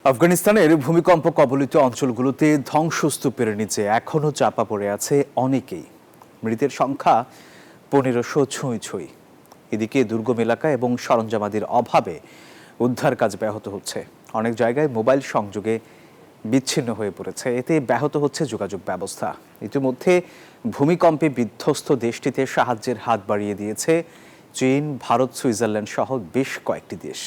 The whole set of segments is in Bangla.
আফগানিস্তানের ভূমিকম্প কবলিত অঞ্চলগুলোতে ধ্বংসস্তূপের নিচে এখনও চাপা পড়ে আছে অনেকেই। মৃতের সংখ্যা 1500 ছুঁই ছুঁই। এদিকে দুর্গম এলাকা এবং সরঞ্জামাদির অভাবে উদ্ধার কাজ ব্যাহত হচ্ছে। অনেক জায়গায় মোবাইল সংযোগে বিচ্ছিন্ন হয়ে পড়েছে, এতে ব্যাহত হচ্ছে যোগাযোগ ব্যবস্থা। ইতিমধ্যে ভূমিকম্পে বিধ্বস্ত দেশটিতে সাহায্যের হাত বাড়িয়ে দিয়েছে চীন, ভারত, সুইজারল্যান্ড সহ বেশ কয়েকটি দেশ।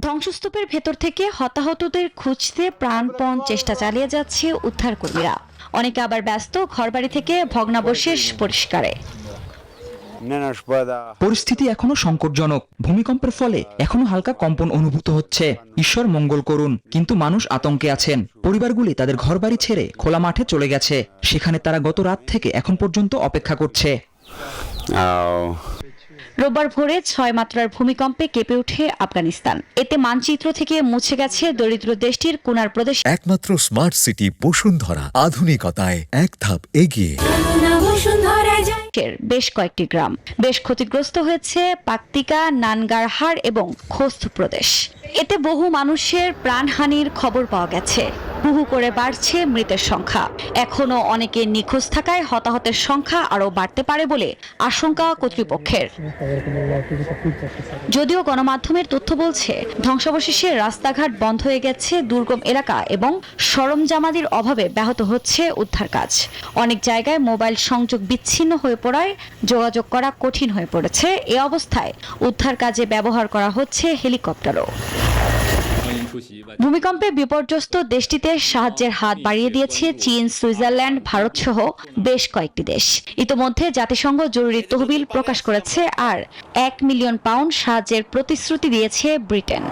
ধ্বংসস্তূপের ভেতর থেকে হতাহতদের খুঁজতে প্রাণপণ চেষ্টা চালিয়ে যাচ্ছে উদ্ধারকর্মীরা। অনেকে আবার ব্যস্ত ঘরবাড়ি থেকে ভগ্নাবশেষ পরিষ্কারে। পরিস্থিতি এখনো সংকটজনক। ভূমিকম্পের ফলে এখনো হালকা কম্পন অনুভূত হচ্ছে। ঈশ্বর মঙ্গল করুন। কিন্তু মানুষ আতঙ্কে আছেন। পরিবারগুলি তাদের ঘরবাড়ি ছেড়ে খোলা মাঠে চলে গেছে। সেখানে তারা গত রাত থেকে এখন পর্যন্ত অপেক্ষা করছে। রোববার ভোরে 6 মাত্রার ভূমিকম্পে কেঁপে ওঠে আফগানিস্তান। এতে মানচিত্র থেকে মুছে গেছে দরিদ্র দেশটির কুনার প্রদেশ। একমাত্র স্মার্ট সিটি বসুন্ধরা, আধুনিকতায় এক ধাপ এগিয়ে। বেশ কয়েকটি গ্রাম বেশ ক্ষতিগ্রস্ত হয়েছে পাকতিকা, নানগারহার এবং খোস্ত প্রদেশ। এতে বহু মানুষের প্রাণহানির খবর পাওয়া গেছে। হুহু করে বাড়ছে মৃতের সংখ্যা। এখনো অনেকে নিখোঁজ থাকায় হতাহতের সংখ্যা আরও বাড়তে পারে বলে আশঙ্কা কর্তৃপক্ষের। যদিও গণমাধ্যমের তথ্য বলছে ধ্বংসাবশেষে রাস্তাঘাট বন্ধ হয়ে গেছে, দুর্গম এলাকা এবং সরঞ্জামাদির অভাবে ব্যাহত হচ্ছে উদ্ধার কাজ। অনেক জায়গায় মোবাইল সংযোগ বিচ্ছিন্ন হয়ে পড়ায় যোগাযোগ করা কঠিন হয়ে পড়েছে। এ অবস্থায় উদ্ধার কাজে ব্যবহার করা হচ্ছে হেলিকপ্টারও। ভূমিকম্পে বিপর্যস্ত দেশটিতে সাহায্যের হাত বাড়িয়ে দিয়েছে চীন, সুইজারল্যান্ড, ভারত সহ বেশ কয়েকটি দেশ। ইতোমধ্যে জাতিসংঘ জরুরি তহবিল প্রকাশ করেছে আর 1 মিলিয়ন পাউন্ড সাহায্যের প্রতিশ্রুতি দিয়েছে ব্রিটেন।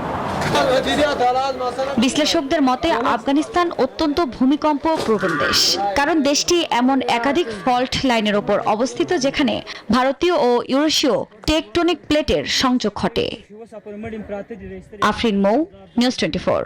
বিশ্লেষকদের মতে আফগানিস্তান অত্যন্ত ভূমিকম্প প্রবণ দেশ, কারণ দেশটি এমন একাধিক ফল্ট লাইনের ওপর অবস্থিত যেখানে ভারতীয় ও ইউরেশীয় টেকটনিক প্লেটের সংযোগ ঘটে। আফরিন মৌ, নিউজ 24।